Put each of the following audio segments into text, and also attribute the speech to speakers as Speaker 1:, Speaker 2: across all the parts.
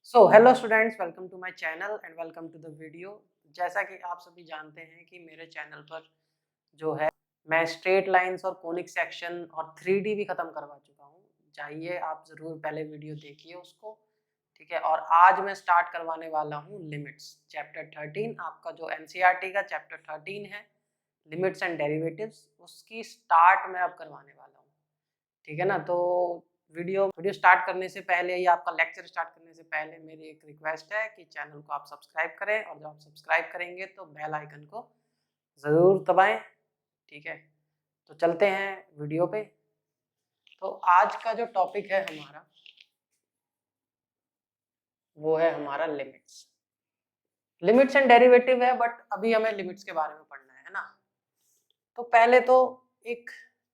Speaker 1: So hello students, welcome to my channel and welcome to the video. जैसा कि आप सभी जानते हैं कि मेरे चैनल पर जो है मैं स्ट्रेट लाइंस और कोनिक सेक्शन और 3D भी खत्म करवा चुका हूँ। चाहिए आप ज़रूर पहले वीडियो देखिए उसको, ठीक है। और आज मैं स्टार्ट करवाने वाला हूँ लिमिट्स चैप्टर 13। आपका जो एनसीईआरटी का चैप्टर 13 है लिमिट्स एंड डेरिवेटिव्स, उसकी स्टार्ट मैं अब करवाने वाला हूँ, ठीक है ना। तो वीडियो स्टार्ट करने से पहले या आपका लेक्चर स्टार्ट करने से पहले मेरी एक रिक्वेस्ट है कि चैनल को आप सब्सक्राइब करें, और जब आप सब्सक्राइब करेंगे तो बेल आइकन को ज़रूर दबाएं, ठीक है। तो चलते हैं वीडियो पे। तो आज का जो टॉपिक है हमारा वो है हमारा लिमिट्स एंड डेरिवेटिव है, बट अभी हमें लिमिट्स के बारे में पढ़ना है ना। तो पहले तो एक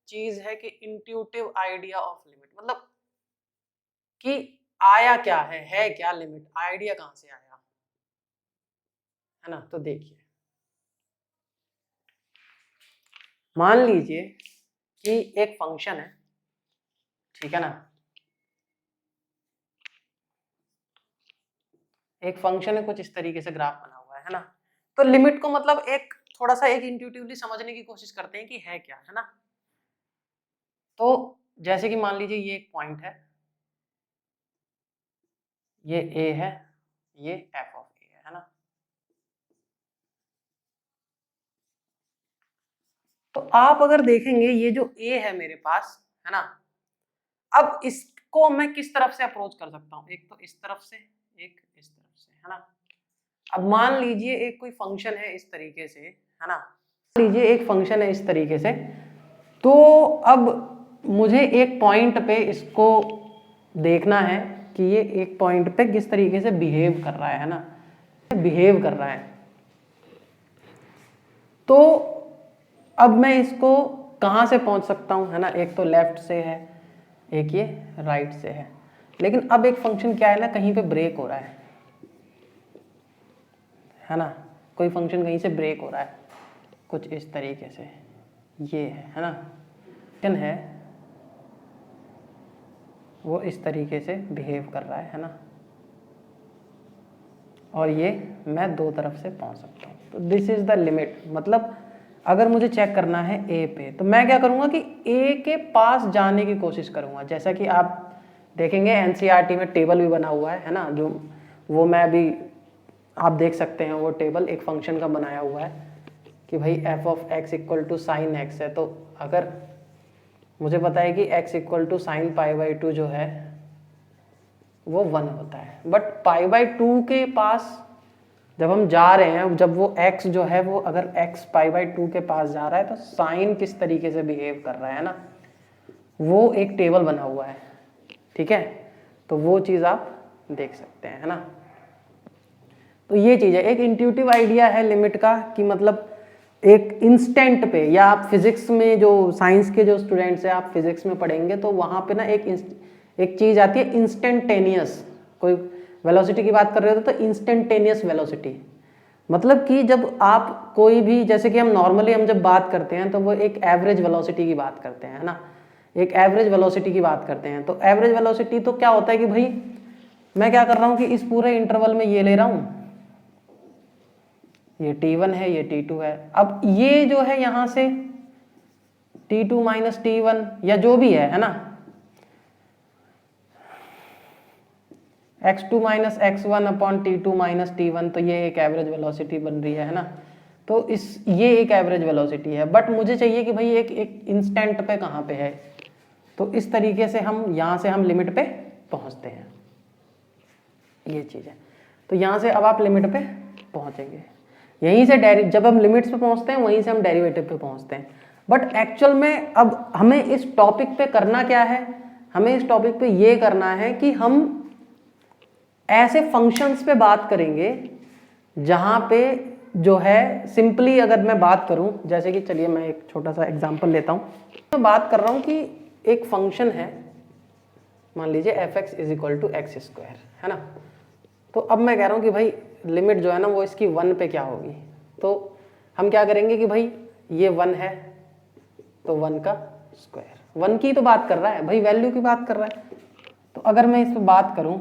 Speaker 1: चीज है कि इंट्यूटिव आइडिया ऑफ लिमिट, मतलब कि आया क्या है क्या लिमिट, आइडिया कहां से आया, है ना। तो देखिए, मान लीजिए कि एक फंक्शन है, ठीक है ना। एक फंक्शन है, कुछ इस तरीके से ग्राफ बना हुआ है ना। तो लिमिट को मतलब एक थोड़ा सा एक इंट्यूटिवली समझने की कोशिश करते हैं कि है क्या, है ना। तो जैसे कि मान लीजिए ये एक पॉइंट है, ये ए है, ये एफ ऑफ ए है ना। तो आप अगर देखेंगे ये जो ए है मेरे पास, है ना। अब इसको मैं किस तरफ से अप्रोच कर सकता हूँ, एक तो इस तरफ से, एक इस तरफ से, है ना। अब मान लीजिए एक कोई फंक्शन है इस तरीके से, है ना। मान लीजिए एक फंक्शन है इस तरीके से, तो अब मुझे एक पॉइंट पे इसको देखना है कि ये एक पॉइंट पे किस तरीके से बिहेव कर रहा है ना, बिहेव कर रहा है। तो अब मैं इसको कहाँ से पहुँच सकता हूँ, है ना। एक तो लेफ्ट से है, एक ये राइट से है। लेकिन अब एक फंक्शन क्या है ना, कहीं पे ब्रेक हो रहा है ना। कोई फंक्शन कहीं से ब्रेक हो रहा है कुछ इस तरीके से, ये है ना। फंक्शन है वो इस तरीके से बिहेव कर रहा है ना। और ये मैं दो तरफ से पहुंच सकता हूँ। तो दिस इज द लिमिट। मतलब अगर मुझे चेक करना है ए पे, तो मैं क्या करूँगा कि ए के पास जाने की कोशिश करूँगा। जैसा कि आप देखेंगे एनसीईआरटी में टेबल भी बना हुआ है ना, जो वो मैं अभी आप देख सकते हैं। वो टेबल एक फंक्शन का बनाया हुआ है कि भाई f of x equal to sine x है। तो अगर मुझे पता है कि x equal to sine pi by 2 जो है वो 1 होता है, बट पाई बाई 2 के पास जब हम जा रहे हैं, जब वो x जो है वो अगर x पाई बाई 2 के पास जा रहा है, तो साइन किस तरीके से बिहेव कर रहा है ना, वो एक टेबल बना हुआ है, ठीक है। तो वो चीज़ आप देख सकते हैं, है ना। तो ये चीज़ है, एक इंट्यूटिव आइडिया है लिमिट का कि मतलब एक इंस्टेंट पे, या आप फिजिक्स में जो साइंस के जो स्टूडेंट्स हैं, आप फिजिक्स में पढ़ेंगे तो वहाँ पे ना एक चीज़ आती है इंस्टेंटेनियस। कोई वेलोसिटी की बात कर रहे हो तो इंस्टेंटेनियस वेलोसिटी, मतलब कि जब आप कोई भी, जैसे कि हम नॉर्मली हम जब बात करते हैं तो वो एक एवरेज वेलोसिटी की बात करते हैं, है ना। एक एवरेज वेलोसिटी की बात करते हैं। तो एवरेज वेलोसिटी तो क्या होता है कि भाई मैं क्या कर रहा हूँ कि इस पूरे इंटरवल में ये ले रहा हूँ, ये t1 है, ये t2 है। अब ये जो है यहां से t2 माइनस t1 या जो भी है ना, x2 minus x1 upon t2 minus t1, तो ये एक एवरेज वेलोसिटी बन रही है ना। तो ये एक एवरेज वेलोसिटी है, बट मुझे चाहिए कि भाई एक इंस्टेंट पे कहाँ पे है। तो इस तरीके से हम यहाँ से हम लिमिट पे पहुँचते हैं, ये चीज़ है। तो यहाँ से अब आप लिमिट पे पहुँचेंगे, यहीं से जब हम लिमिट्स पे पहुँचते हैं वहीं से हम डेरिवेटिव पे पहुँचते हैं। बट एक्चुअल में अब हमें इस टॉपिक पे करना क्या है, हमें इस टॉपिक पे ये करना है कि हम ऐसे फंक्शंस पे बात करेंगे जहाँ पे जो है सिंपली, अगर मैं बात करूँ, जैसे कि चलिए मैं एक छोटा सा एग्जांपल लेता हूँ। मैं बात कर रहा हूँ कि एक फंक्शन है, मान लीजिए f x is equal to x square, है ना। तो अब मैं कह रहा हूँ कि भाई लिमिट जो है ना वो इसकी 1 पे क्या होगी। तो हम क्या करेंगे कि भाई ये 1 है तो 1 का स्क्वायर, 1 की तो बात कर रहा है भाई, वैल्यू की बात कर रहा है। तो अगर मैं इस पर बात करूँ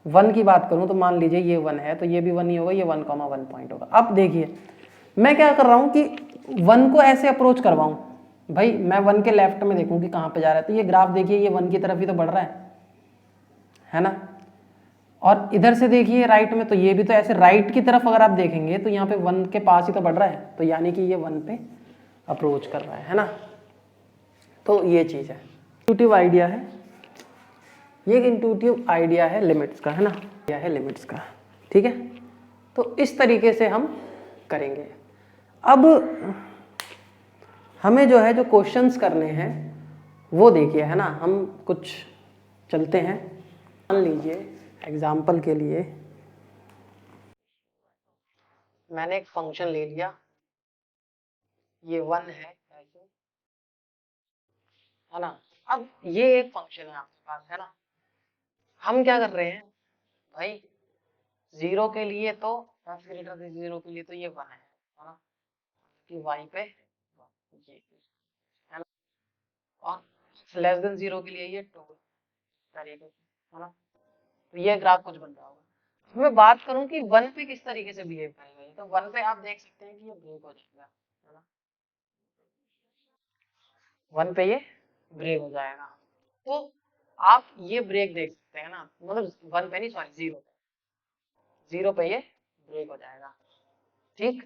Speaker 1: 1 की बात करूं तो मान लीजिए ये 1 है, तो ये भी 1 ही होगा, ये 1,1 पॉइंट होगा। अब देखिए मैं क्या कर रहा हूं कि 1 को ऐसे अप्रोच करवाऊं, भाई मैं 1 के लेफ्ट में देखूं कि कहां पे जा रहा है, तो ये ग्राफ देखिए ये 1 की तरफ ही तो बढ़ रहा है ना। और इधर से देखिए राइट में, तो ये भी तो ऐसे राइट की तरफ अगर आप देखेंगे तो यहाँ पे 1 के पास ही तो बढ़ रहा है, तो यानी कि ये 1 पे अप्रोच कर रहा है ना। तो ये चीज़ है, इंट्यूटिव आइडिया है ये, इंट्यूटिव आइडिया है लिमिट्स का, है ना, यह है लिमिट्स का, ठीक है। तो इस तरीके से हम करेंगे। अब हमें जो है जो क्वेश्चंस करने हैं वो देखिए, है ना, हम कुछ चलते हैं। मान लीजिए एग्जाम्पल के लिए मैंने एक फंक्शन ले लिया, ये 1 है ऐसे, है ना। अब ये एक फंक्शन है आपके पास, है ना। हम क्या कर रहे हैं भाई, 0 के लिए तो x ग्रेटर देन 0 के लिए तो ये 1 है ना, कि y पे ये, है ना, और लेस देन 0 के लिए ये 2 तरीके से, है ना। तो ये ग्राफ कुछ बन रहा होगा। मैं बात करूं कि 1 पे किस तरीके से बिहेव करेगा, तो 1 पे आप देख सकते हैं कि ये ब्रेक हो जाएगा, है ना। 1 पे ये ब्रेक हो जाएगा, तो आप ये ब्रेक देख सकते हैं ना, मतलब 1 पे नहीं, सॉरी 0 पे, 0 पे ये ब्रेक हो जाएगा, ठीक।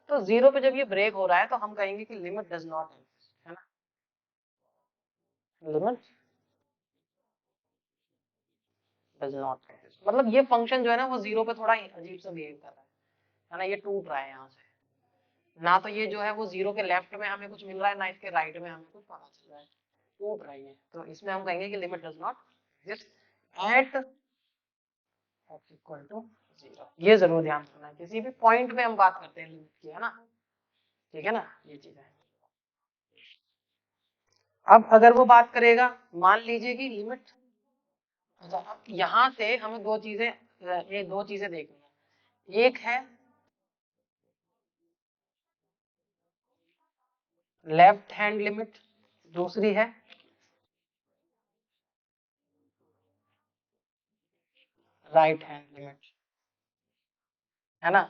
Speaker 1: तो 0 पे जब ये ब्रेक हो रहा है तो हम कहेंगे कि लिमिट डज नॉट एग्जिस्ट, है ना, लिमिट डज नॉट एग्जिस्ट, मतलब ये फंक्शन जो है ना वो 0 पे थोड़ा अजीब सा बिहेव कर रहा है ना, ये टूट रहा है यहाँ से, ना तो ये जो है वो 0 के लेफ्ट में हमें कुछ मिल रहा है, ना इसके राइट में हमें कुछ पता चल रहा है, टूट रही है। तो इसमें हम कहेंगे कि limit does not exist at x equal to 0। ये जरूर ध्यान रखना है, किसी भी पॉइंट पे हम बात करते हैं लिमिट की, है ना, ठीक है ना, ये चीज है। अब अगर वो बात करेगा, मान लीजिए कि लिमिट, अच्छा अब यहाँ से हमें दो चीजें देखनी है, एक है लेफ्ट हैंड लिमिट, दूसरी है राइट हैंड लिमिट, है ना,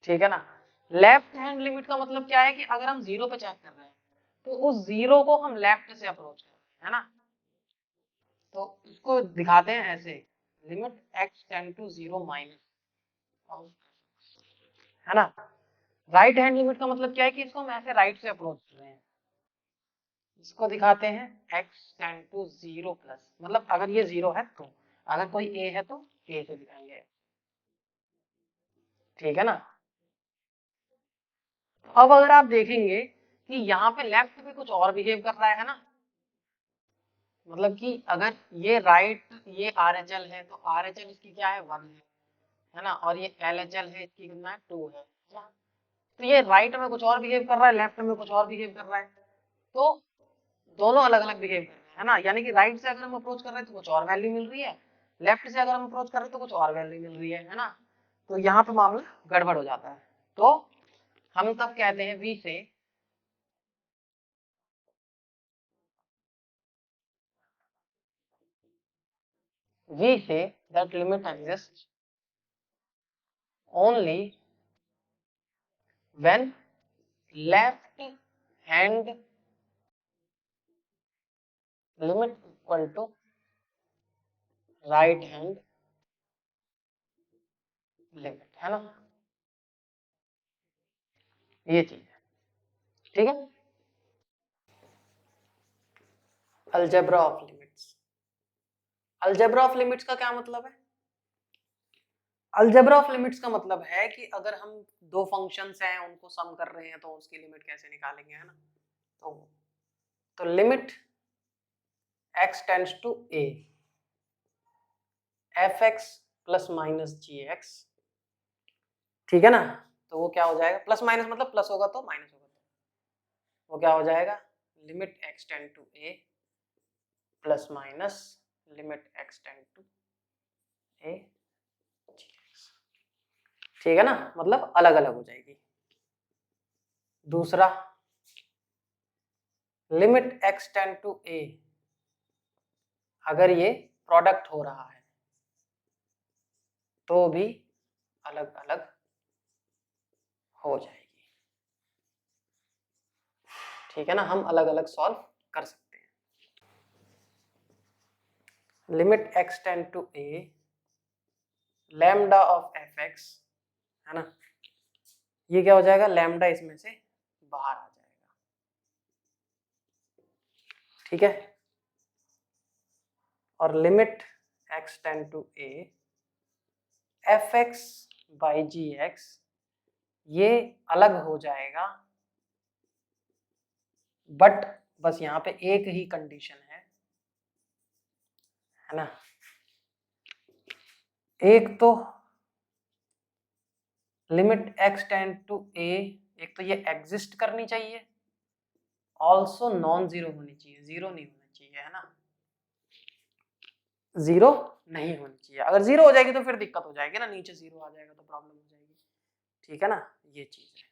Speaker 1: ठीक है ना। लेफ्ट हैंड लिमिट का मतलब क्या है कि अगर हम 0 पे चेक कर रहे हैं तो उस 0 को हम लेफ्ट से अप्रोच कर रहे हैं, है ना। तो इसको दिखाते हैं ऐसे, limit x tend to 0 minus, है ना। राइट हैंड लिमिट का मतलब क्या है कि इसको हम ऐसे राइट से अप्रोच कर रहे हैं, इसको दिखाते हैं x टेंड टू 0 प्लस, मतलब अगर ये 0 है तो, अगर कोई a है तो a से दिखाएंगे, ठीक है ना। अब अगर आप देखेंगे कि यहाँ पे लेफ्ट पे कुछ और बिहेव कर रहा है ना, मतलब कि अगर ये राइट, ये RHL है तो RHL इसकी क्या है 1 है ना, और ये LHL है इसकी कितना है 2 है ना? तो ये राइट में कुछ और बिहेव कर रहा है, लेफ्ट में कुछ और बिहेव कर रहा है, तो दोनों अलग अलग बिहेव कर रहे हैं, है ना। यानी कि राइट से अगर हम अप्रोच कर रहे हैं तो कुछ और वैल्यू मिल रही है, लेफ्ट से अगर हम अप्रोच कर रहे हैं तो कुछ और वैल्यू मिल रही है ना। तो यहाँ पे मामला गड़बड़ हो जाता है, तो हम तब कहते हैं we say that limit exists only when left hand limit equal to right hand limit, है ना, ये चीज है, ठीक है। Algebra of limits, algebra of limits का क्या मतलब है? अलजेब्रा ऑफ लिमिट्स का मतलब है कि अगर हम दो फंक्शंस हैं उनको सम कर रहे हैं तो उसकी लिमिट कैसे निकालेंगे, है ना। तो limit x tends to a fx plus minus gx, ठीक है ना। तो वो क्या हो जाएगा, प्लस माइनस मतलब प्लस होगा तो माइनस होगा तो वो क्या हो जाएगा, limit x tend to a plus minus limit x tend to a, ठीक है ना, मतलब अलग अलग हो जाएगी। दूसरा limit x tend to a अगर ये प्रोडक्ट हो रहा है तो भी अलग अलग हो जाएगी। ठीक है ना, हम अलग अलग सॉल्व कर सकते हैं। Limit x tend to a lambda of fx, है ना, ये क्या हो जाएगा, लैम्डा इसमें से बाहर आ जाएगा। ठीक है, और limit x tend to a fx by gx ये अलग हो जाएगा, बट बस यहाँ पे एक ही कंडीशन है ना, एक तो limit x tend to a, एक तो ये एग्जिस्ट करनी चाहिए, ऑल्सो नॉन जीरो होनी चाहिए, जीरो नहीं होना चाहिए, है ना, जीरो नहीं होनी चाहिए। अगर जीरो हो जाएगी तो फिर दिक्कत हो जाएगी ना, नीचे जीरो आ जाएगा तो प्रॉब्लम हो जाएगी। ठीक है ना, ये चीज है।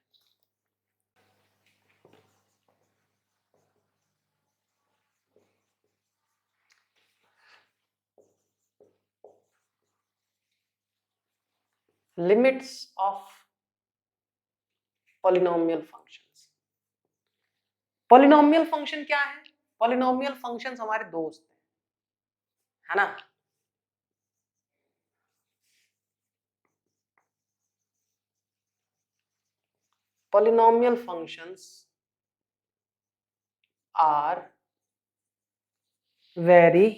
Speaker 1: Limits of polynomial functions. Polynomial function क्या है, पॉलिनोमियल फंक्शंस हमारे दोस्त है ना, polynomial functions are very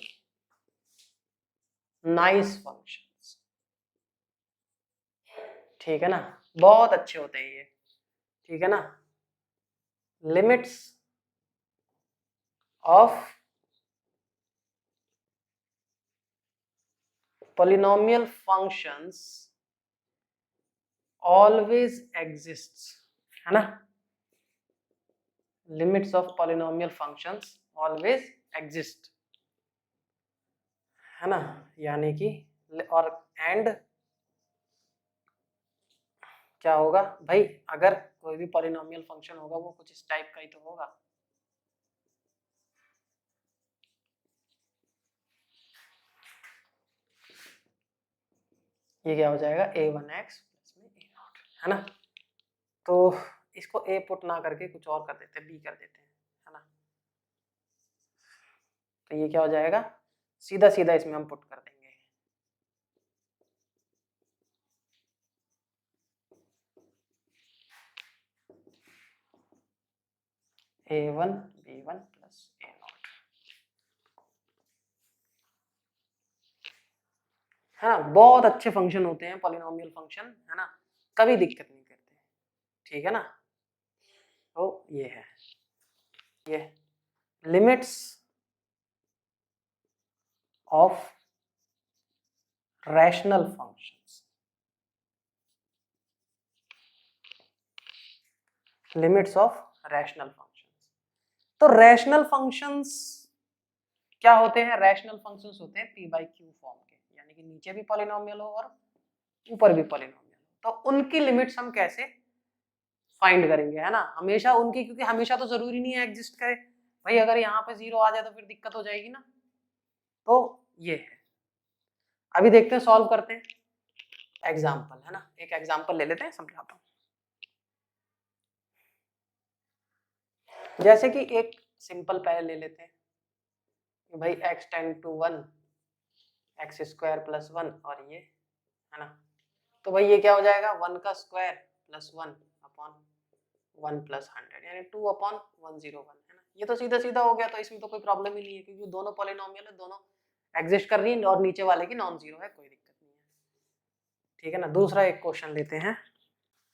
Speaker 1: nice functions. ठीक है ना, बहुत अच्छे होते हैं ये। ठीक है ना, limits of polynomial functions always exists, है ना, limits of polynomial functions always exist, है ना, यानी कि और एंड क्या होगा भाई, अगर कोई भी पॉलिनोमियल फंक्शन होगा वो कुछ इस टाइप का ही तो होगा। ये क्या हो जाएगा, a1x प्लस में a0, है ना, तो इसको a पुट ना करके कुछ और कर देते हैं, b कर देते हैं, है ना, तो ये क्या हो जाएगा, सीधा सीधा इसमें हम पुट कर देंगे, a1 b1 प्लस a0, है ना, बहुत अच्छे फंक्शन होते हैं पॉलिनोमियल फंक्शन, है ना, कभी दिक्कत नहीं करते। ठीक है ना, तो ये है, ये limits of rational functions, limits of rational functions. तो रैशनल फंक्शंस क्या होते हैं, रैशनल फंक्शंस होते हैं p बाई क्यू फॉर्म के, यानी कि नीचे भी पॉलिनोमियल हो और ऊपर भी पॉलिनोमियल हो, तो उनकी लिमिट्स हम कैसे फाइंड करेंगे, है ना, हमेशा उनकी, क्योंकि हमेशा तो जरूरी नहीं है एग्जिस्ट करे भाई, अगर यहाँ पे जीरो आ जाए तो फिर दिक्कत हो जाएगी ना, तो ये है। अभी देखते हैं, सॉल्व करते हैं एग्जाम्पल, है ना, एक एग्जाम्पल ले लेते हैं, समझाता हूँ। जैसे कि एक सिंपल पहले ले लेते हैं कि भाई x tend to 1 x square plus 1 और ये, है ना, तो भाई ये क्या हो जाएगा, 1 का स्क्वायर प्लस 1 अपॉन 1 प्लस 100, यानी 2 अपॉन 101, है ना, ये तो सीधा सीधा हो गया, तो इसमें तो कोई प्रॉब्लम ही नहीं है, क्योंकि दोनों पॉलिनोमियल है, दोनों एग्जिस्ट कर रही है और नीचे वाले की नॉन जीरो है, कोई दिक्कत नहीं है। ठीक है ना, दूसरा एक क्वेश्चन लेते हैं,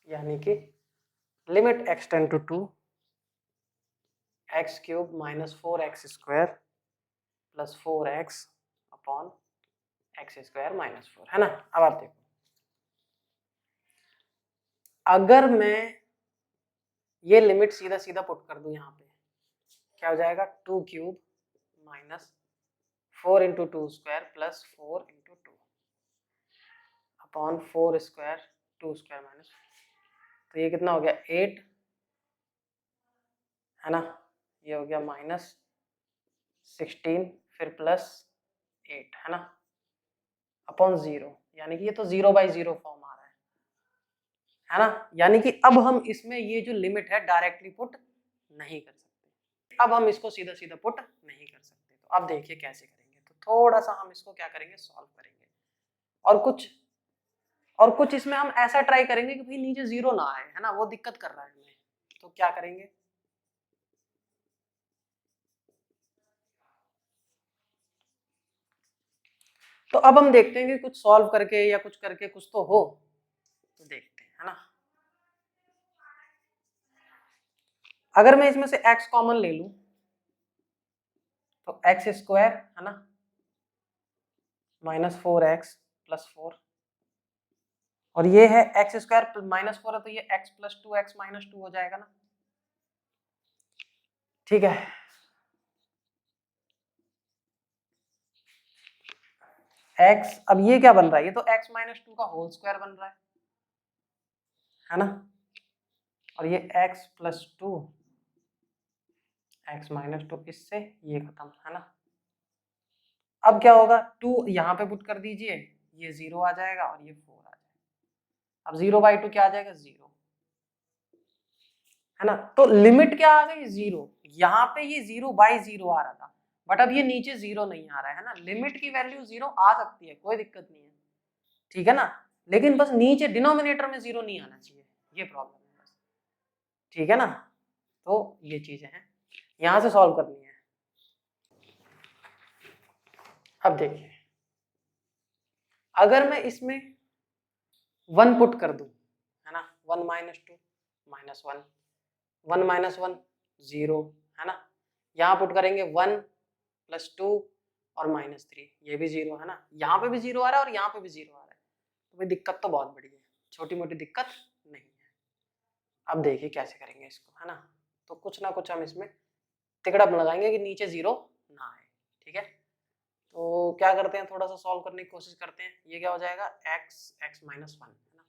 Speaker 1: यानी कि limit x tend to 2 x cube minus 4x square plus 4x upon x square minus 4, है ना। अब आप देखो, अगर मैं ये लिमिट सीधा सीधा पुट कर दूं यहाँ पे, क्या हो जाएगा, 2 cube minus 4 into 2 square plus 4 into 2 upon 4 square 2 square minus, तो ये कितना हो गया 8, है ना, ये हो गया माइनस 16 फिर प्लस 8 है ना, अपॉन 0, यानी कि ये तो 0/0 फॉर्म आ रहा है ना, यानी कि अब हम इसमें ये जो लिमिट है डायरेक्टली पुट नहीं कर सकते, अब हम इसको सीधा सीधा पुट नहीं कर सकते। तो अब देखिए कैसे करेंगे, तो थोड़ा सा हम इसको क्या करेंगे, सॉल्व करेंगे, और कुछ इसमें हम ऐसा ट्राई करेंगे कि भाई नीचे 0 ना आए, है ना, वो दिक्कत कर रहा है हमें। तो क्या करेंगे, तो अब हम देखते हैं कि कुछ सॉल्व करके या कुछ करके कुछ तो हो, तो देखते हैं, है ना। अगर मैं इसमें से x कॉमन ले लूं तो x² है ना, -4x + 4, और ये है x² -4 है, तो ये x + 2x - 2 हो जाएगा ना, ठीक है। x, अब ये क्या बन रहा है, ये तो x - 2 का होल स्क्वायर बन रहा है ना, और ये x + 2 x - 2, इससे ये खत्म, है ना। अब क्या होगा, 2 यहाँ पे पुट कर दीजिए, ये 0 आ जाएगा और ये 4 आ जाएगा। अब 0/2 क्या आ जाएगा, 0, है ना। तो लिमिट क्या आ गई, 0। यहाँ पे ये 0/0 आ रहा था, बट अब ये नीचे 0 नहीं आ रहा है ना। लिमिट की वैल्यू 0 आ सकती है, कोई दिक्कत नहीं है, ठीक है ना, लेकिन बस नीचे डिनोमिनेटर में 0 नहीं आना चाहिए, ये प्रॉब्लम है बस, ठीक है ना। तो ये चीजें हैं, यहां से सॉल्व करनी है। अब देखिए, अगर मैं इसमें 1 पुट कर दूं, है ना, 1 - 2 -1, 1 - 1 0, है ना, यहाँ पुट करेंगे 1 + 2 और -3, ये भी 0 है ना, यहाँ पे भी 0 आ रहा है और यहाँ पे भी 0 आ रहा है, तो भाई दिक्कत तो बहुत बड़ी है, छोटी मोटी दिक्कत नहीं है। अब देखिए कैसे करेंगे इसको, है ना, तो कुछ ना कुछ हम इसमें तिकड़म लगाएंगे कि नीचे 0 ना आए, ठीक है। तो क्या करते हैं, थोड़ा सा सॉल्व करने की कोशिश करते हैं। ये क्या हो जाएगा, x - 1, है ना,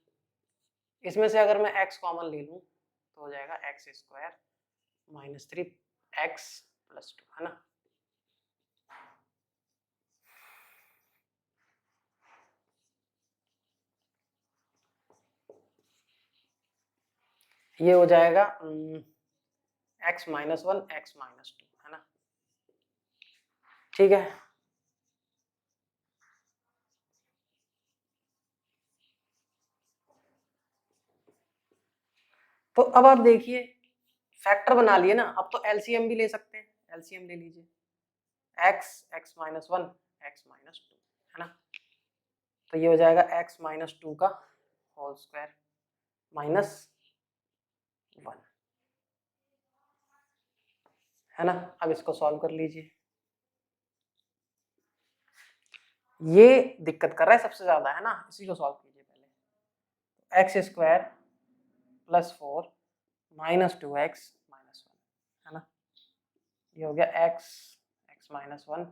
Speaker 1: इसमें से अगर मैं x कॉमन ले लूं तो हो जाएगा x² -3x + 2, है ना। ये हो जाएगा x - 1 x - 2, है ना, ठीक है। तो अब आप देखिए, फैक्टर बना लिए ना, अब तो एलसीएम भी ले सकते हैं, एलसीएम ले लीजिए, x x - 1 x - 2, है ना, तो ये हो जाएगा x - 2 का होल स्क्वायर -1, है ना। अब इसको सॉल्व कर लीजिए, ये दिक्कत कर रहा है सबसे ज्यादा, है ना, इसी को सॉल्व कीजिए पहले। x² + 4 - 2x - 1, है ना, ये हो गया x x - 1 x - 2,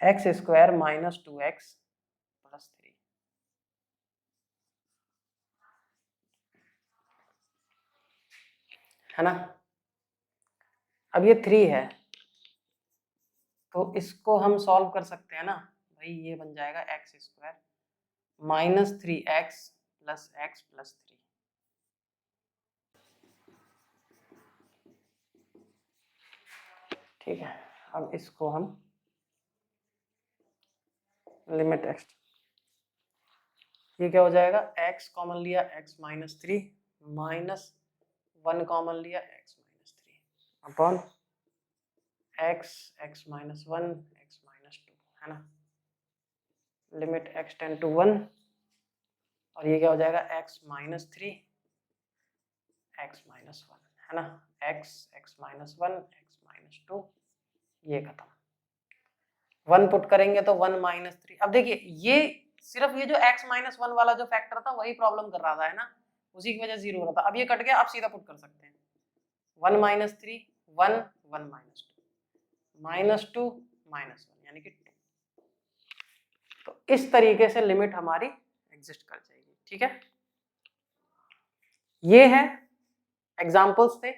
Speaker 1: x² - 2x + 3, है ना। अब ये 3 है, तो इसको हम सॉल्व कर सकते हैं ना भाई, ये बन जाएगा x² -3x + x + 3, ठीक है। अब इसको हम लिमिट x, ये क्या हो जाएगा, x कॉमन लिया x - 3 -1 कॉमन लिया x - 3 upon x x - 1 x - 2, है ना, लिमिट x टेंड टू 1, और ये क्या हो जाएगा x - 3 x - 1, है ना, x x - 1 x - 2, ये खत्म। 1 पुट करेंगे तो 1 - 3। अब देखिए, ये सिर्फ ये जो x - 1 वाला जो फैक्टर था वही प्रॉब्लम कर रहा था, है ना, उसी की वजह से 0 हो रहा था। अब ये कट गया, आप सीधा पुट कर सकते हैं, 1 - 3 1 1 - 2 -1, यानी कि 2। तो इस तरीके से लिमिट हमारी एग्जिस्ट कर जाएगी, ठीक है। ये है एग्जाम्पल्स थे।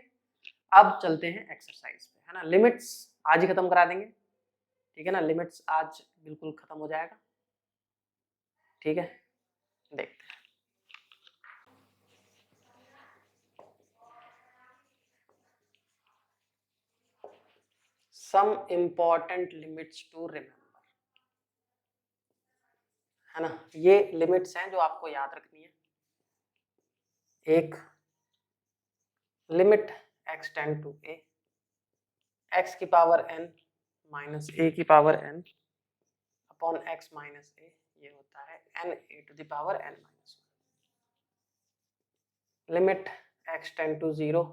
Speaker 1: अब चलते हैं एक्सरसाइज पे, है ना। लिमिट्स आज ही खत्म करा देंगे, ठीक है ना। लिमिट्स आज बिल्कुल खत्म हो जाएगा, ठीक है। देखते हैं। Some important limits to remember, है ना। ये लिमिट्स हैं जो आपको याद रखनी है। एक limit x tend to a, x की पावर n माइनस a की power n upon x minus a, ये होता है n a to the power n minus 1। Limit x tend to 0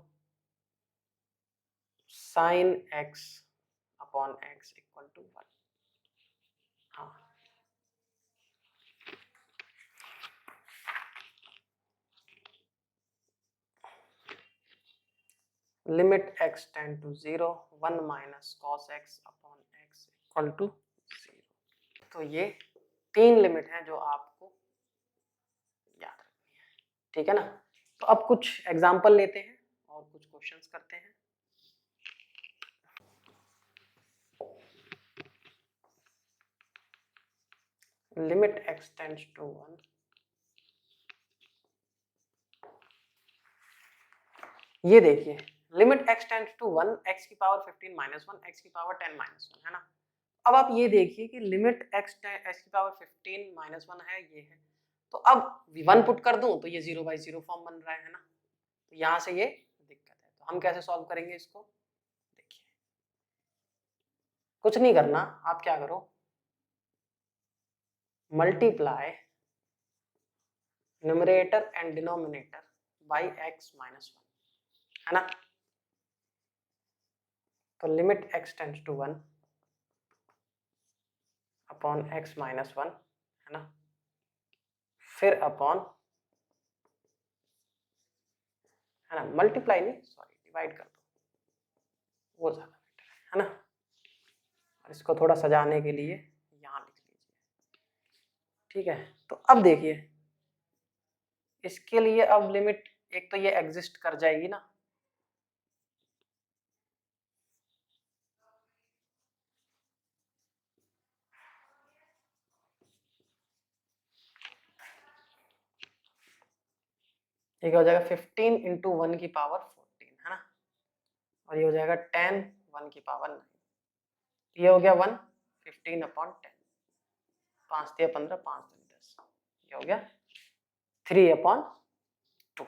Speaker 1: sine x upon x equal to 1। हाँ, limit x tend to 0 1 minus cos x upon x equal to 0। तो ये 3 limit हैं जो आपको याद रखनी है, ठीक है ना। तो अब कुछ एग्जांपल लेते हैं और कुछ क्वेश्चंस करते हैं। लिमिट x टेंड्स टू 1, ये देखिए limit x tends to 1 x की पावर 15 माइनस 1 x की पावर 10 माइनस 1, है ना। अब आप ये देखिए कि लिमिट x की पावर 15 माइनस 1 है, ये है। तो अब 1 पुट कर दूं तो ये 0/0 फॉर्म बन रहा है ना। तो यहाँ से ये दिक्कत है। तो हम कैसे सॉल्व करेंगे इसको, देखिए कुछ नहीं करना, आप क्या करो, multiply numerator and denominator by x minus 1, है ना। तो limit x tends to 1 upon x minus 1, है ना, फिर अपॉन, है ना, मल्टीप्लाई नहीं सॉरी डिवाइड कर दो, वो ज्यादा बेटर है ना। और इसको थोड़ा सजाने के लिए यहाँ लिख लीजिए, ठीक है। तो अब देखिए इसके लिए अब लिमिट, एक तो ये एग्जिस्ट कर जाएगी ना, ये हो जाएगा 15 इंटू 1 की पावर 14, है ना। और ये हो जाएगा 10 1 की पावर 9, ये हो गया 1 15 अपॉन 10, 5 दिया 15 5 दिया 10, ये हो गया 3 अपॉन 2,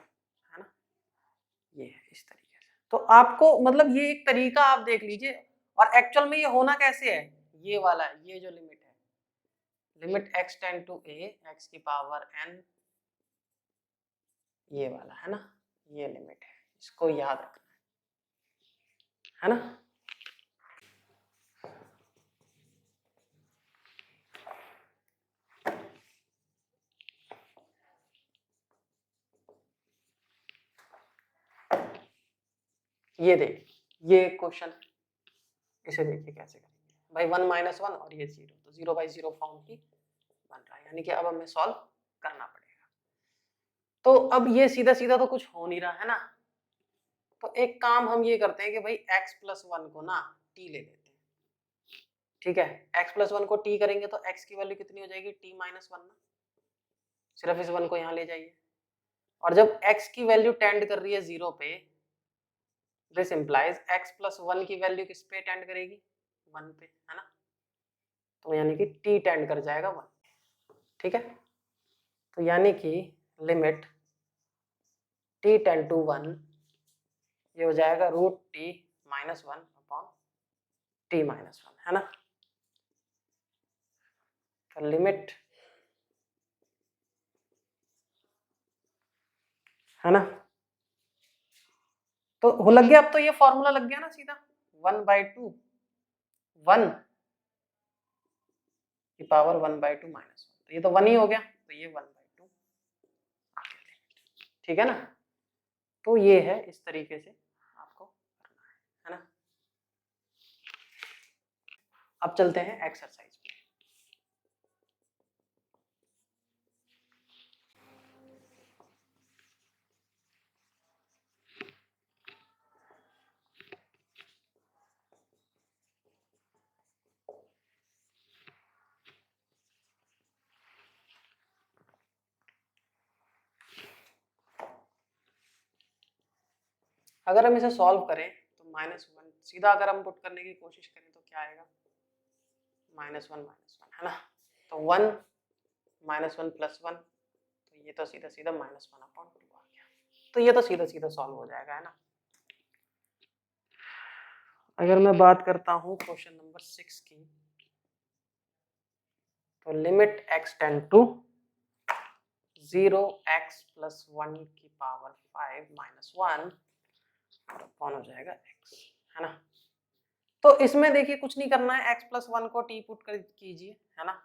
Speaker 1: है ना। ये है इस तरीके से। तो आपको मतलब ये एक तरीका आप देख लीजिए। और एक्चुअल में ये होना कैसे है, ये वाला, ये जो लिमिट है, limit x tend to a x की पावर n, ये वाला है ना, ये लिमिट है, इसको याद रखना है ना। ये देखिए ये क्वेश्चन, इसे देखिए कैसे करेंगे भाई, 1 माइनस 1 और ये 0, तो 0/0 फॉर्म ही बन रहा है, यानी कि अब हमें सॉल्व करना पड़ेगा। तो अब ये सीधा सीधा तो कुछ हो नहीं रहा है ना। तो एक काम हम ये करते हैं कि भाई x प्लस 1 को ना t ले लेते हैं, ठीक है। x प्लस 1 को t करेंगे तो x की वैल्यू कितनी हो जाएगी, t माइनस 1 ना। सिर्फ इस 1 को यहाँ ले जाइए, और जब x की वैल्यू टेंड कर रही है 0 पे, दिस इंप्लाइज x प्लस 1 की वैल्यू किस पे टेंड करेगी, 1 पे, है ना। तो यानी कि t टेंड कर जाएगा 1, ठीक है। तो यानी कि लिमिट t टेंड टू 1, ये हो जाएगा root t minus 1 upon t minus 1, है ना। तो लिमिट, है ना, तो हो लग गया। अब तो ये फॉर्मूला लग गया ना सीधा, 1/2 1 की पावर 1/2 माइनस 1, तो ये तो 1 ही हो गया, तो ये 1/2 आ गया, ठीक है ना। तो ये है, इस तरीके से आपको करना है ना। अब चलते हैं एक्सरसाइज पे। अगर हम इसे सॉल्व करें तो -1 सीधा अगर हम पुट करने की कोशिश करें तो क्या आएगा, -1 है ना। तो 1 -1 + 1, तो ये तो सीधा सीधा -1/2 आ गया। तो ये तो सीधा सीधा सॉल्व हो जाएगा, है ना। अगर मैं बात करता हूँ क्वेश्चन नंबर 6 की, तो limit x tend to 0x + 1 की पावर 5 - 1 कौन हो जाएगा x, है ना। तो इसमें देखिए कुछ नहीं करना है, x + 1 को t पुट कर कीजिए, है ना।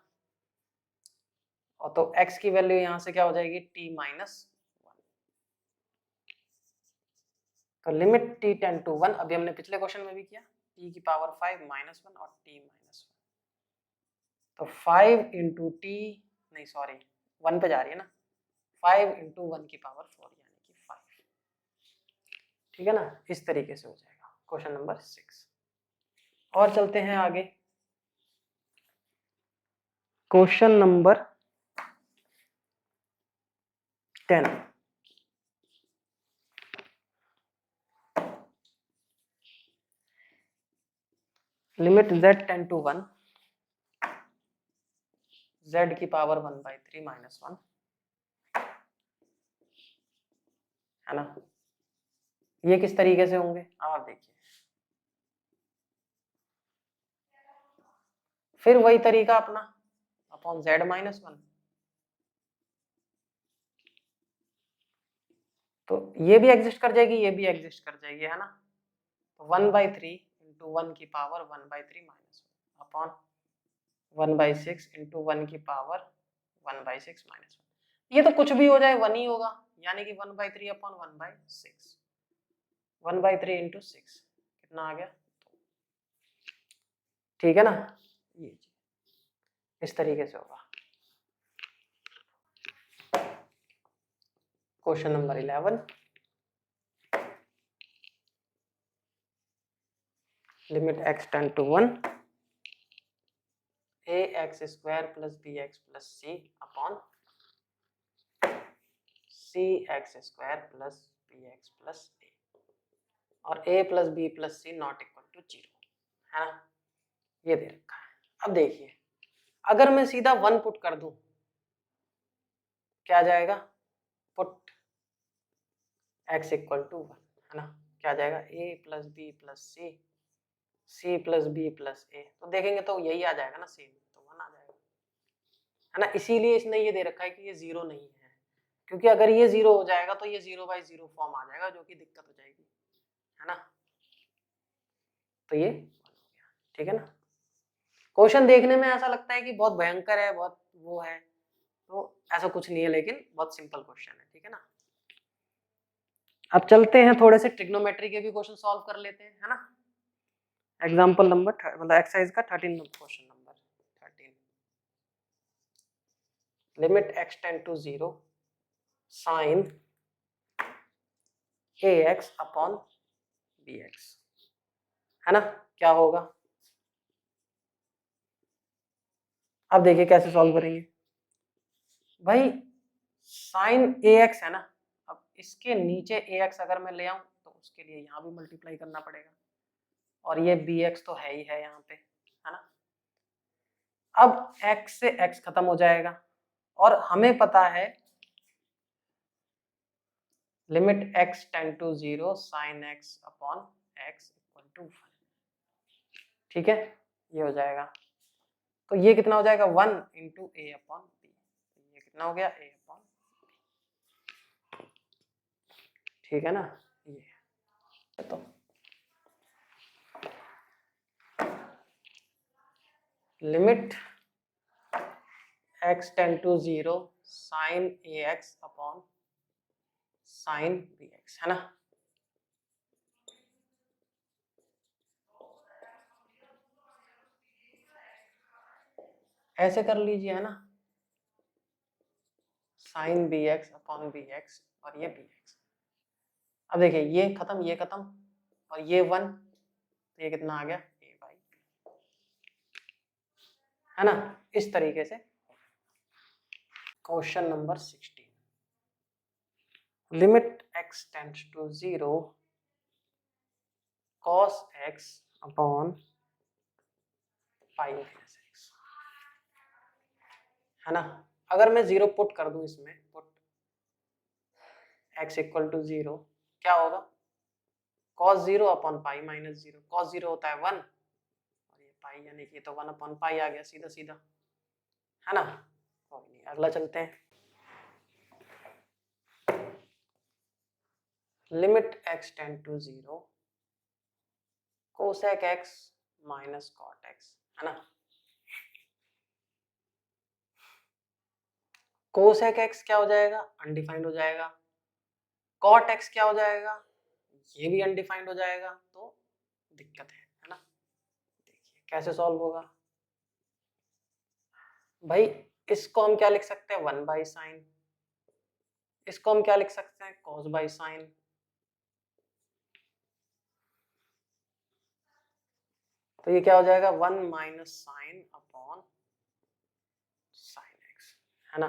Speaker 1: और तो x की वैल्यू यहां से क्या हो जाएगी, t - 1। तो लिमिट t टेंड टू 1, अभी हमने पिछले क्वेश्चन में भी किया, t की पावर 5 - 1 और t - 1। तो 5 इंटू टी, नहीं सॉरी 1 पे जा रही है ना, 5 इंटू 1 की पावर 4 यानी कि 5, ठीक है ना। इस तरीके से हो जाएगा क्वेश्चन नंबर 6। और चलते हैं आगे, question number 10। Limit z tend to 1, z की पावर 1/3 - 1, है ना। ये किस तरीके से होंगे अब आप देखिए, फिर वही तरीका अपना अपॉन z - 1। तो ये भी एग्जिस्ट कर जाएगी, ये भी एग्जिस्ट कर जाएगी, है ना। तो 1/3 इंटू 1 की पावर 1/3 - 1 अपॉन 1/6 इंटू 1 की पावर 1/6 - 1। ये तो कुछ भी हो जाए 1 ही होगा, यानी कि 1/3 अपॉन 1/6, 1/3 इंटू 6 कितना आ गया, ठीक है ना। ये इस तरीके से होगा। Question number 11, limit x tend to 1, ax square plus bx plus c upon cx square plus bx plus a, और a plus b plus c not equal to 0, है ना। ये दे रखा है। अब देखिए अगर मैं सीधा 1 पुट कर दूं क्या आ जाएगा, पुट x इक्वल टू 1, है ना। क्या आ जाएगा, a plus b plus c plus b plus a, तो देखेंगे तो यही आ जाएगा ना सेम, तो 1 आ जाएगा, है ना। इसीलिए इसने ये दे रखा है कि ये 0 नहीं है, क्योंकि अगर ये 0 हो जाएगा तो ये 0/0 फॉर्म आ जाएगा, जो कि दिक्कत हो जाएगी, है ना। तो ये 1 हो गया, ठीक है ना। क्वेश्चन देखने में ऐसा लगता है कि बहुत भयंकर है, बहुत वो है, तो ऐसा कुछ नहीं है, लेकिन बहुत सिंपल क्वेश्चन है, ठीक है ना। अब चलते हैं थोड़े से ट्रिग्नोमेट्री के भी क्वेश्चन सॉल्व कर लेते हैं, है ना। एग्जांपल नंबर मतलब एक्सरसाइज का 13 question number 13, limit x tend to 0 sine ax upon bx, है ना। क्या होगा, अब देखिए कैसे सॉल्व करेंगे भाई। साइन ax है ना, अब इसके नीचे ax अगर मैं ले आऊं तो उसके लिए यहाँ भी मल्टीप्लाई करना पड़ेगा, और ये bx तो है ही है यहाँ पे, है ना। अब x से x खत्म हो जाएगा, और हमें पता है limit x tend to 0 sine x upon x equal to 1, ठीक है। ये हो जाएगा, तो ये कितना हो जाएगा 1 इंटू ए अपॉन बी, ये कितना हो गया a अपॉन, ठीक है ना। ये तो limit x tend to 0 sine ax upon sine bx, है ना। ऐसे कर लीजिए, है ना, साइन bx अपॉन bx और ये bx। अब देखिए ये खत्म और ये 1, तो ये कितना आ गया a/b, है ना। इस तरीके से question number 16, limit x tends to 0 cos x upon pi minus x, है ना। अगर मैं 0 पुट कर दूं इसमें, पुट x इक्वल टू 0, क्या होगा, cos 0 upon pi minus 0, cos 0 होता है 1 और ये पाई, यानी कि ये तो 1 अपॉन पाई आ गया सीधा सीधा, है ना। कोई नहीं, अगला चलते हैं। Limit x tend to 0 cosec x minus cot x, है ना। कोसेक x क्या हो जाएगा, अनडिफाइंड हो जाएगा। कॉट x क्या हो जाएगा, ये भी अनडिफाइंड हो जाएगा, तो दिक्कत है ना। देखिए कैसे सॉल्व होगा भाई। इसको हम क्या लिख सकते हैं, 1 बाई साइन, इसको हम क्या लिख सकते हैं, कॉस बाई साइन। तो ये क्या हो जाएगा, 1 minus sine upon sine x, है ना।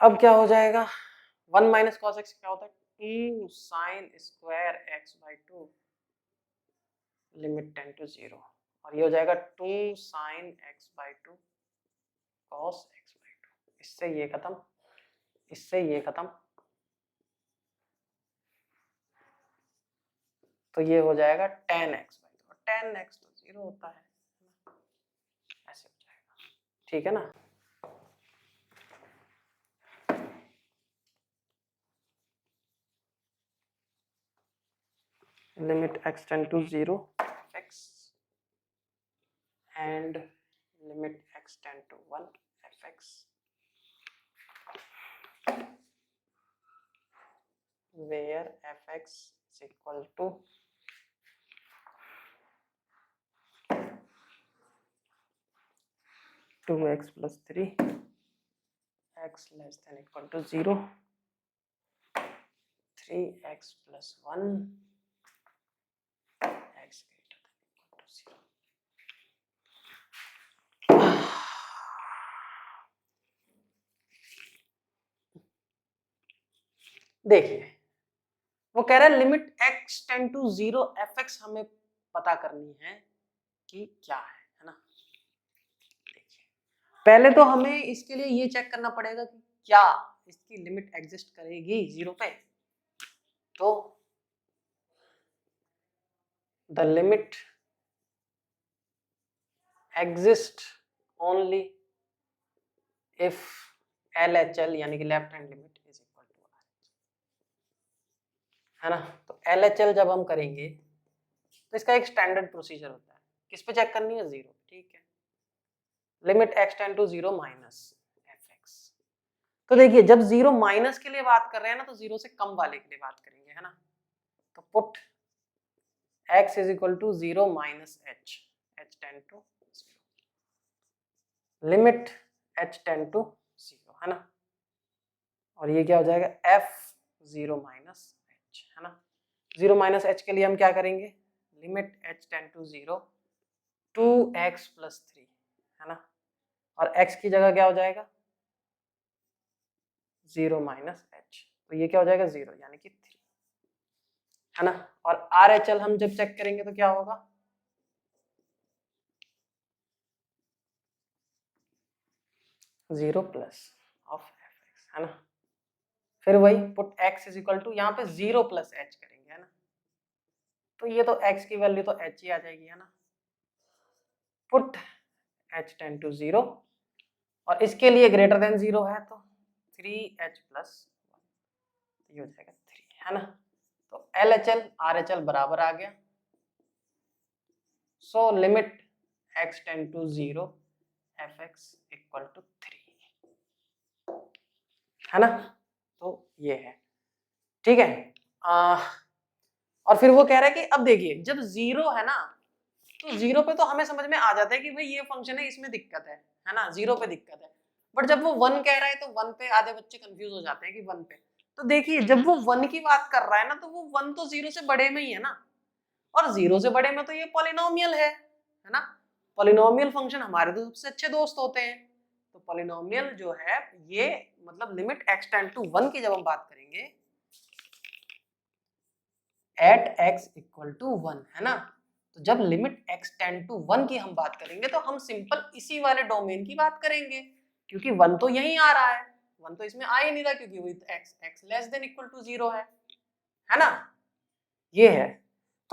Speaker 1: अब क्या हो जाएगा, 1 माइनस कॉस एक्स क्या होता है, 2 sine square x by 2 limit tend to 0, और ये हो जाएगा 2 sine x by 2 cos x by 2। इससे ये खत्म, इससे ये खत्म, तो ये हो जाएगा tan x by 2, tan x तो 0 होता है, ऐसे हो जाएगा, ठीक है ना। Limit x tend to 0 fx and limit x tend to 1 fx where fx is equal to 2x plus 3, x less than equal to 0, 3x plus 1, x greater than equal to 0। देखिए वो कह रहा है limit x tend to 0 fx हमें पता करनी है कि क्या है ना। देखिए पहले तो हमें इसके लिए ये चेक करना पड़ेगा कि क्या इसकी लिमिट एग्जिस्ट करेगी 0 पे। तो the limit exist only if LHL यानी कि left hand limit is equal to RH, है ना। तो LHL जब हम करेंगे तो इसका एक स्टैंडर्ड प्रोसीजर होता है, किस पे चेक करनी है, 0, ठीक है। Limit x tend to 0 minus fx। तो देखिए जब 0 माइनस के लिए बात कर रहे हैं ना, तो 0 से कम वाले के लिए बात करेंगे, है ना। तो put x is equal to 0 minus h, h tend to 0, limit h tend to 0, है ना। और ये क्या हो जाएगा, f 0 माइनस h, है ना। 0 माइनस h के लिए हम क्या करेंगे, limit h tend to 0 2x plus 3, है ना। और x की जगह क्या हो जाएगा, 0 माइनस h, तो ये क्या हो जाएगा 0 यानी कि 3, है ना। और RHL हम जब चेक करेंगे तो क्या होगा, 0 प्लस ऑफ fx, है ना। फिर वही put x is equal to, यहाँ पे 0 प्लस h करेंगे, है ना। तो ये तो x की वैल्यू तो h ही आ जाएगी, है ना। पुट h टेंड टू 0 और इसके लिए ग्रेटर देन 0 है तो 3h प्लस 1, ये हो जाएगा 3, है ना। तो LHL RHL बराबर आ गया। So limit x tend to 0 fx equal to 3, है ना। तो ये है, ठीक है। और फिर वो कह रहा है कि अब देखिए जब 0 है ना, तो 0 पे तो हमें समझ में आ जाता है कि भाई ये फंक्शन है, इसमें दिक्कत है ना, 0 पे दिक्कत है। बट जब वो 1 कह रहा है तो 1 पे आधे बच्चे कंफ्यूज हो जाते हैं कि 1 पे। तो देखिए जब वो 1 की बात कर रहा है ना, तो वो 1 तो 0 से बड़े में ही है ना, और 0 से बड़े में तो ये पॉलिनोमियल है ना। पॉलिनोमियल फंक्शन हमारे तो सबसे अच्छे दोस्त होते हैं। तो पॉलिनोमियल जो है ये मतलब लिमिट x टेंड टू 1 की जब हम बात करेंगे, एट x इक्वल टू 1, है ना। तो जब लिमिट x टेंड टू 1 की हम बात करेंगे तो हम सिंपल इसी वाले डोमेन की बात करेंगे, क्योंकि 1 तो यहीं आ रहा है, 1 तो इसमें आ ही नहीं रहा क्योंकि with x less than equal to 0 है ना। ये है।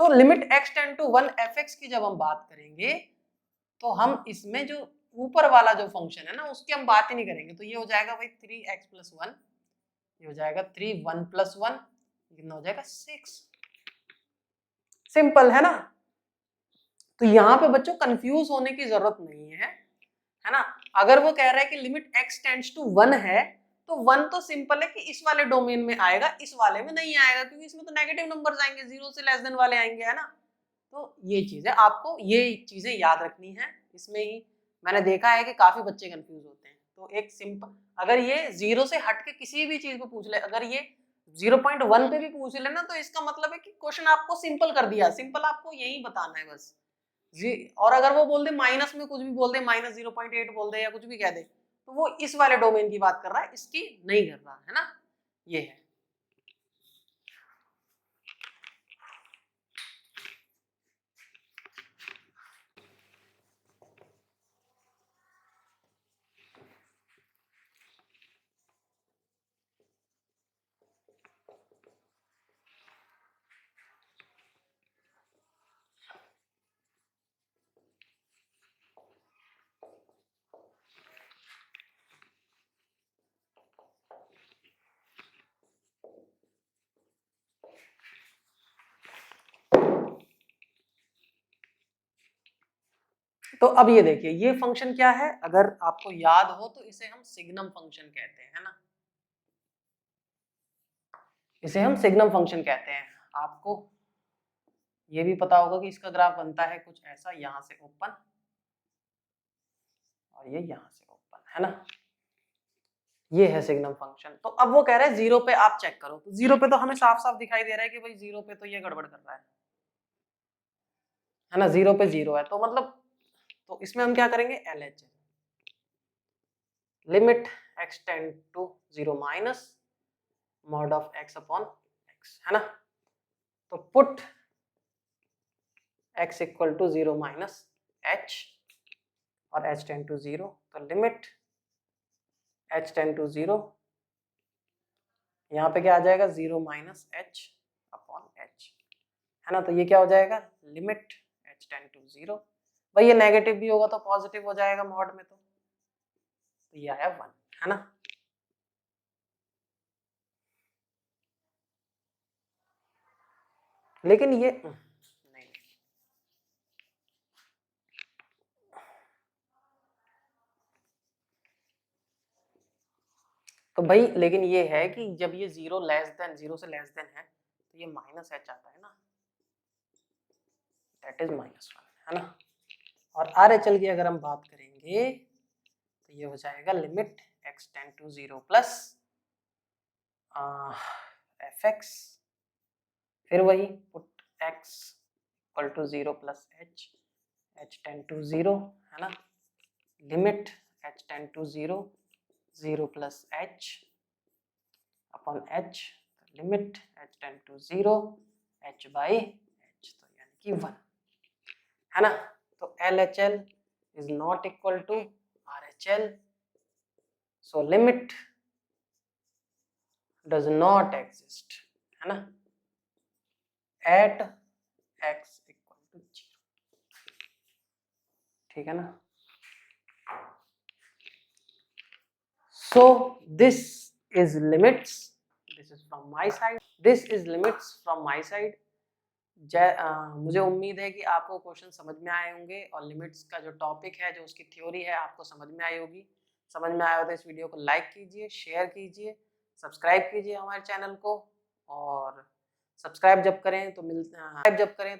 Speaker 1: तो limit x tend to 1 fx की जब हम बात करेंगे तो हम इसमें जो ऊपर वाला जो फंक्शन है ना उसकी हम बात ही नहीं करेंगे। तो ये हो जाएगा भाई 3x प्लस 1, ये हो जाएगा 3 1 प्लस 1, कितना हो जाएगा 6। सिंपल है ना। तो यहाँ पे बच्चों कंफ्यूज होने की जरूरत नहीं है ना। अगर वो कह रहा है कि लिमिट x टेंड्स टू 1 है तो 1 तो सिंपल है कि इस वाले डोमेन में आएगा, इस वाले में नहीं आएगा, क्योंकि इसमें तो नेगेटिव नंबर्स आएंगे, 0 से लेस देन वाले आएंगे, है ना। तो ये चीज है, आपको ये चीजें याद रखनी है। इसमें ही मैंने देखा है कि काफी बच्चे कंफ्यूज होते हैं। तो एक सिंपल, अगर ये 0 से हट के किसी भी चीज को पूछ ले, अगर ये 0.1 पे भी पूछ ले ना, तो इसका मतलब है कि क्वेश्चन आपको सिंपल कर दिया। सिंपल आपको यही बताना है बस जी। और अगर वो बोल दे माइनस में कुछ भी बोल दे, माइनस 0.8 बोल दे या कुछ भी कह दे, तो वो इस वाले डोमेन की बात कर रहा है, इसकी नहीं कर रहा है ना। ये है। तो अब ये देखिए, ये फंक्शन क्या है, अगर आपको याद हो तो इसे हम सिग्नम फंक्शन कहते हैं, है ना। इसे हम सिग्नम फंक्शन कहते हैं। आपको ये भी पता होगा कि इसका ग्राफ बनता है कुछ ऐसा, यहां से ओपन और ये यहां से ओपन, है ना। ये है सिग्नम फंक्शन। तो अब वो कह रहा है 0 पे आप चेक करो। तो 0 पे तो हमें साफ साफ दिखाई दे रहा है कि भाई 0 पे तो ये गड़बड़ कर रहा है ना। 0 पे 0 है तो मतलब, तो इसमें हम क्या करेंगे, LHS limit x tend to 0 minus mod of x upon x, है ना। तो put x equal to 0 minus h और h टेंड टू 0, तो लिमिट h टेंड टू 0, यहाँ पे क्या आ जाएगा 0 माइनस h अपॉन h, है ना। तो ये क्या हो जाएगा, लिमिट h टेंड टू 0, भाई ये नेगेटिव भी होगा तो पॉजिटिव हो जाएगा मॉड में, तो ये आया 1, है ना। लेकिन ये नहीं, तो भाई लेकिन ये है कि जब ये 0 लेस देन 0 से लेस देन है तो ये माइनस h आता है ना, दैट इज -1, है ना। और RHL की अगर हम बात करेंगे तो ये हो जाएगा limit x tend to 0 plus fx, फिर वही put x equal to 0 plus h tend to 0, है ना। Limit h tend to 0 0 plus h upon h, limit h tend to 0 h by h, तो यानी कि 1, है ना। तो LHL is not equal to RHL, so limit does not exist, है ना, at x equal to 0, ठीक है ना। So this is limits, this is from my side, this is limits from my side। मुझे उम्मीद है कि आपको क्वेश्चन समझ में आए होंगे और लिमिट्स का जो टॉपिक है, जो उसकी थ्योरी है, आपको समझ में आई होगी। समझ में आया हो तो इस वीडियो को लाइक कीजिए, शेयर कीजिए, सब्सक्राइब कीजिए हमारे चैनल को। और सब्सक्राइब जब करें तो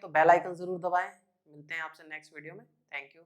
Speaker 1: बेल आइकन जरूर दबाएं। मिलते हैं आपसे नेक्स्ट वीडियो में। Thank you.